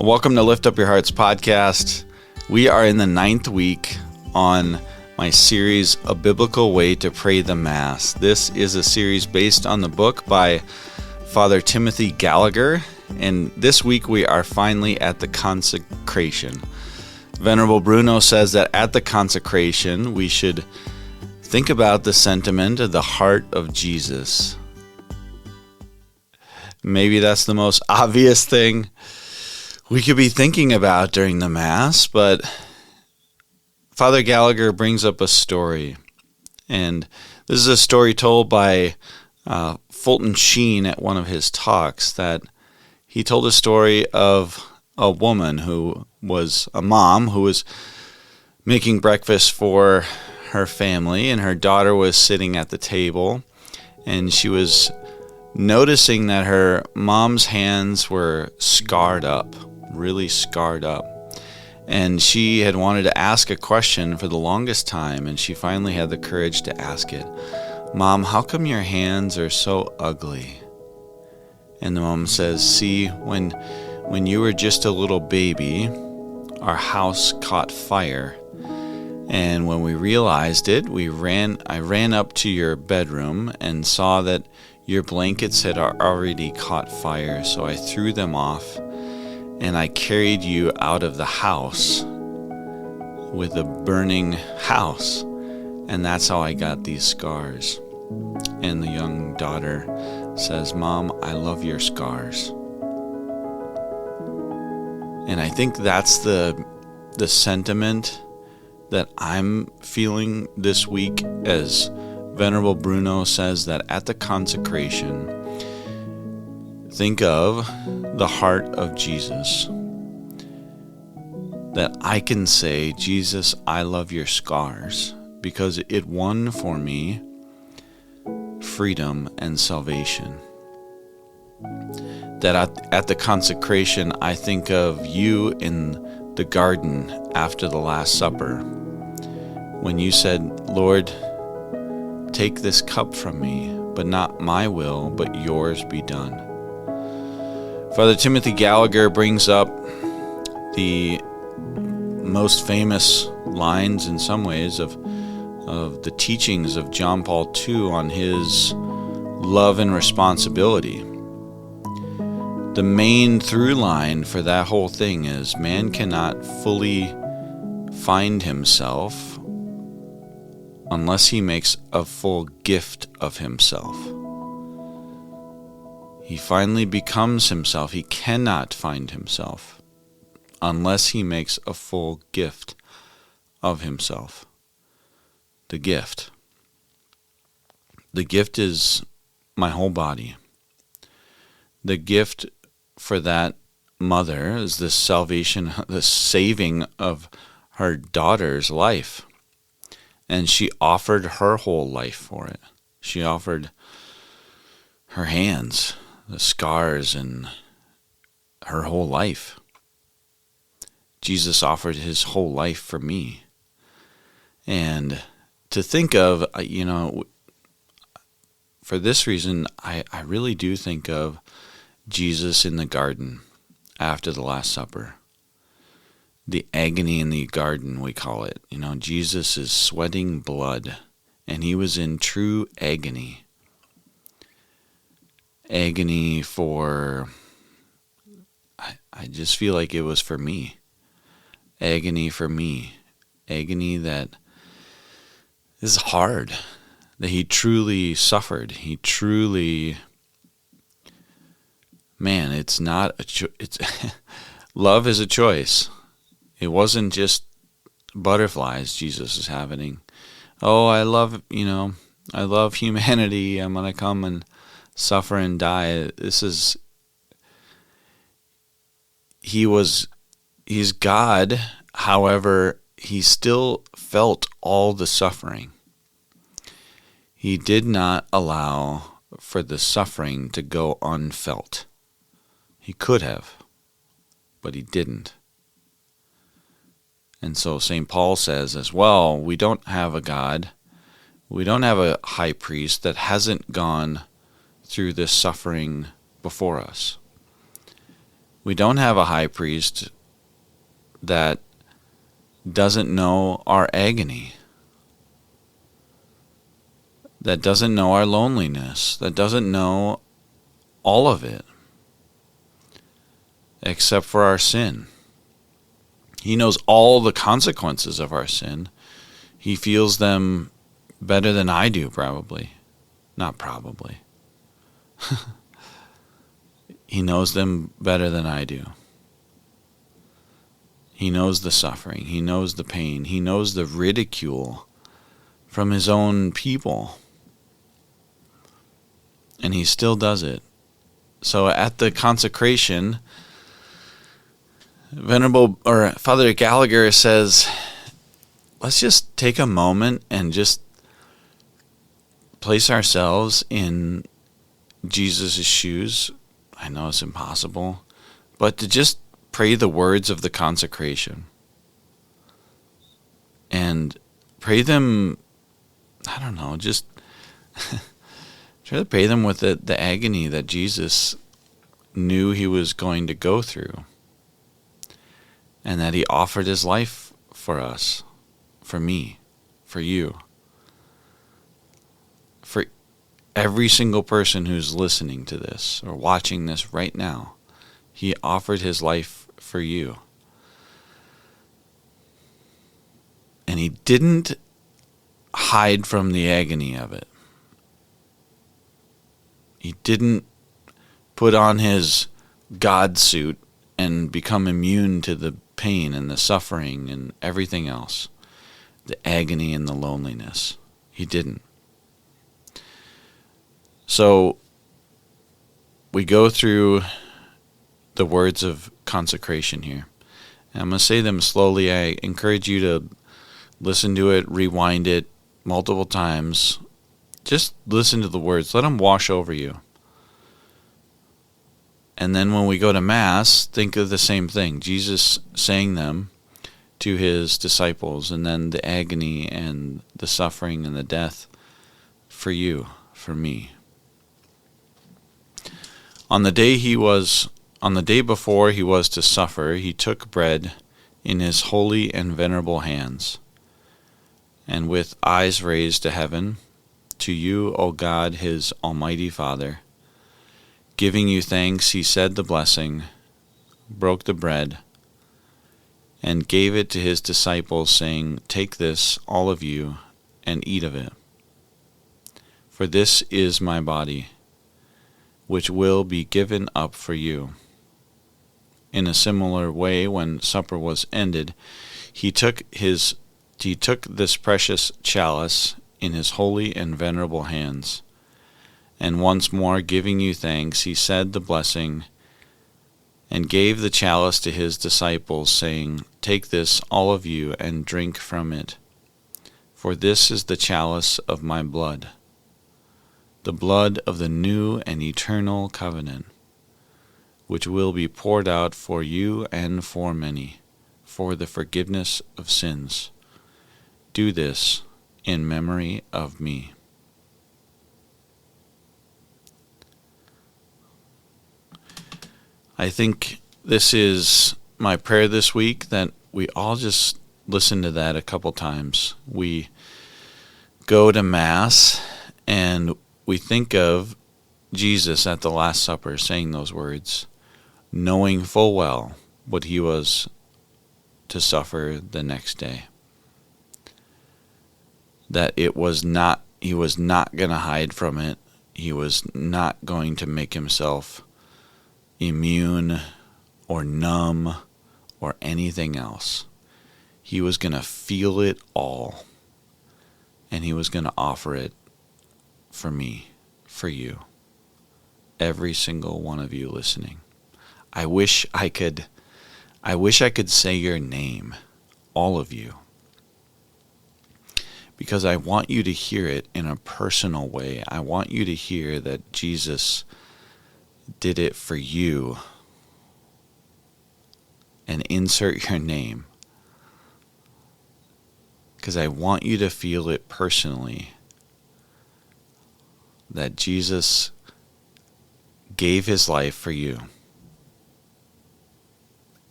Welcome to Lift Up Your Hearts podcast. We are in the 9th week on my series, A Biblical Way to Pray the Mass. This is a series based on the book by Father Timothy Gallagher, and this week we are finally at the consecration. Venerable Bruno says that at the consecration we should think about the sentiment of the heart of Jesus. Maybe that's the most obvious thing we could be thinking about during the Mass, but Father Gallagher brings up a story, and this is a story told by Fulton Sheen at one of his talks, that he told a story of a woman who was a mom who was making breakfast for her family, and her daughter was sitting at the table, and she was noticing that her mom's hands were scarred up, really scarred up. And she had wanted to ask a question for the longest time, and she finally had the courage to ask it. "Mom, how come your hands are so ugly?" And the mom says, "See, when you were just a little baby, our house caught fire. And when we realized it, I ran up to your bedroom and saw that your blankets had already caught fire, so I threw them off, and I carried you out of the house with a burning house, and that's how I got these scars." And the young daughter says, "Mom, I love your scars." And I think that's the sentiment that I'm feeling this week, as Venerable Bruno says that at the consecration, think of the heart of Jesus. That I can say, "Jesus, I love your scars," because it won for me freedom and salvation. That at the consecration, I think of you in the garden after the Last Supper, when you said, "Lord, take this cup from me, but not my will, but yours be done." Father Timothy Gallagher brings up the most famous lines, in some ways, of the teachings of John Paul II on his love and responsibility. The main through line for that whole thing is man cannot fully find himself unless he makes a full gift of himself. He finally becomes himself. He cannot find himself unless he makes a full gift of himself. The gift. The gift is my whole body. The gift for that mother is the salvation, the saving of her daughter's life. And she offered her whole life for it. She offered her hands, the scars, and her whole life. Jesus offered his whole life for me. And to think of, for this reason, I really do think of Jesus in the garden after the Last Supper. The agony in the garden, we call it. Jesus is sweating blood, and he was in true agony. Agony for, I just feel like it was for me. Agony for me. Agony that is hard, that he truly suffered. He truly, man, it's not it's love is a choice. It wasn't just butterflies Jesus is having. Oh, I love humanity. I'm going to come and suffer and die. He's God. However, he still felt all the suffering. He did not allow for the suffering to go unfelt. He could have, but he didn't. And so St. Paul says as well, we don't have a God, we don't have a high priest that hasn't gone through this suffering before us. We don't have a high priest that doesn't know our agony, that doesn't know our loneliness, that doesn't know all of it, except for our sin. He knows all the consequences of our sin. He feels them better than I do, probably. Not probably. He knows them better than I do. He knows the suffering. He knows the pain. He knows the ridicule from his own people. And he still does it. So at the consecration, Father Gallagher says, let's just take a moment and just place ourselves in Jesus' shoes. I know it's impossible, but to just pray the words of the consecration and pray them, I don't know, just try to pray them with the agony that Jesus knew he was going to go through, and that he offered his life for us, for me, for you, for every single person who's listening to this or watching this right now. He offered his life for you. And he didn't hide from the agony of it. He didn't put on his God suit and become immune to the pain and the suffering and everything else, the agony and the loneliness. He didn't. So we go through the words of consecration here. And I'm going to say them slowly. I encourage you to listen to it, rewind it multiple times. Just listen to the words. Let them wash over you. And then when we go to Mass, think of the same thing. Jesus saying them to his disciples, and then the agony and the suffering and the death for you, for me. On the day before he was to suffer, he took bread in his holy and venerable hands, and with eyes raised to heaven, to you, O God, his almighty Father, giving you thanks, he said the blessing, broke the bread, and gave it to his disciples, saying, take this, all of you, and eat of it. For this is my body, which will be given up for you. In a similar way, when supper was ended, he took this precious chalice in his holy and venerable hands, and once more giving you thanks, he said the blessing, and gave the chalice to his disciples, saying, take this, all of you, and drink from it. For this is the chalice of my blood, the blood of the new and eternal covenant, which will be poured out for you and for many, for the forgiveness of sins. Do this in memory of me. I think this is my prayer this week, that we all just listen to that a couple times. We go to Mass and we think of Jesus at the Last Supper saying those words, knowing full well what he was to suffer the next day. That he was not going to hide from it. He was not going to make himself immune or numb or anything else. He was going to feel it all, and he was going to offer it for me, for you, every single one of you listening. I wish I could say your name, all of you, because I want you to hear it in a personal way. I want you to hear that Jesus did it for you, and insert your name, because I want you to feel it personally, that Jesus gave his life for you.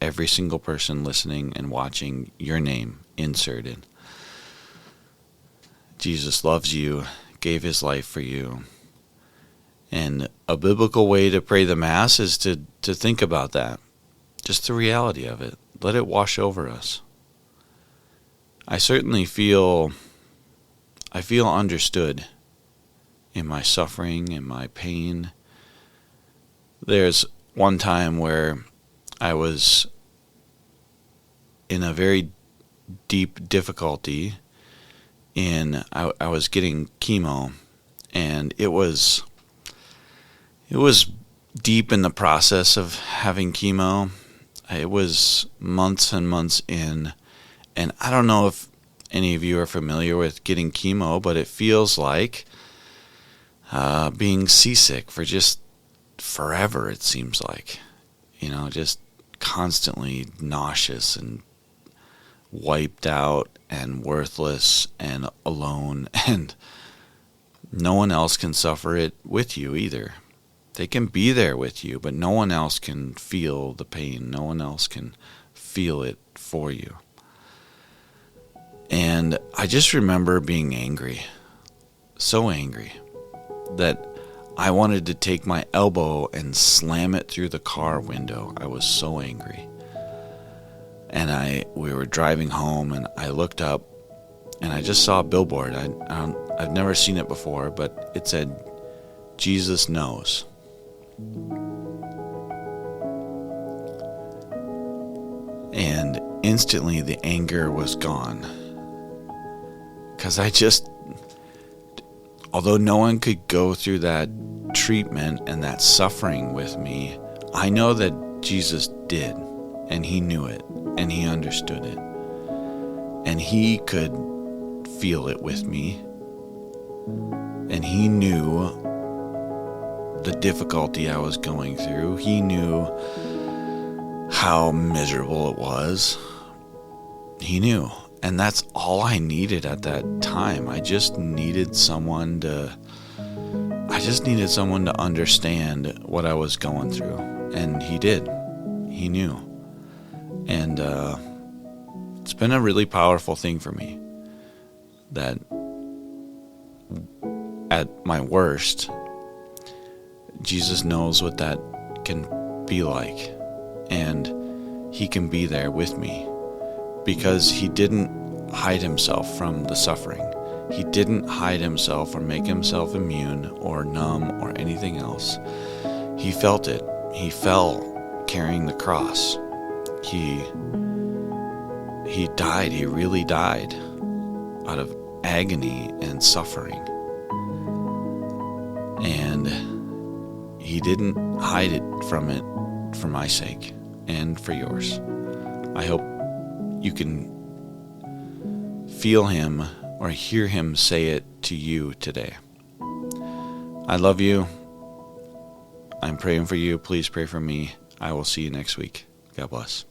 every single person listening and watching, your name inserted. Jesus loves you, gave his life for you. And a biblical way to pray the Mass is to think about that. Just the reality of it. Let it wash over us. I certainly feel understood in my suffering, in my pain. There's one time where I was in a very deep difficulty I was getting chemo, and it was deep in the process of having chemo. It was months and months in, and I don't know if any of you are familiar with getting chemo, but it feels like being seasick for just forever, it seems like. Just constantly nauseous and wiped out and worthless and alone, and no one else can suffer it with you either. They can be there with you, but no one else can feel the pain. No one else can feel it for you. And I just remember being angry, so angry, that I wanted to take my elbow and slam it through the car window. I was so angry. And we were driving home, and I looked up, and I just saw a billboard. I've never seen it before, but it said, "Jesus knows." And instantly the anger was gone. Because although no one could go through that treatment and that suffering with me, I know that Jesus did, and he knew it, and he understood it, and he could feel it with me, and he knew the difficulty I was going through. He knew how miserable it was. He knew. And that's all I needed at that time. I just needed someone to understand what I was going through. And he did. He knew. And it's been a really powerful thing for me, that at my worst, Jesus knows what that can be like, and he can be there with me, because he didn't hide himself from the suffering. He didn't hide himself or make himself immune or numb or anything else. He felt it. He fell carrying the cross. He died. He really died out of agony and suffering. And he didn't hide it for my sake and for yours. I hope you can feel him or hear him say it to you today. I love you. I'm praying for you. Please pray for me. I will see you next week. God bless.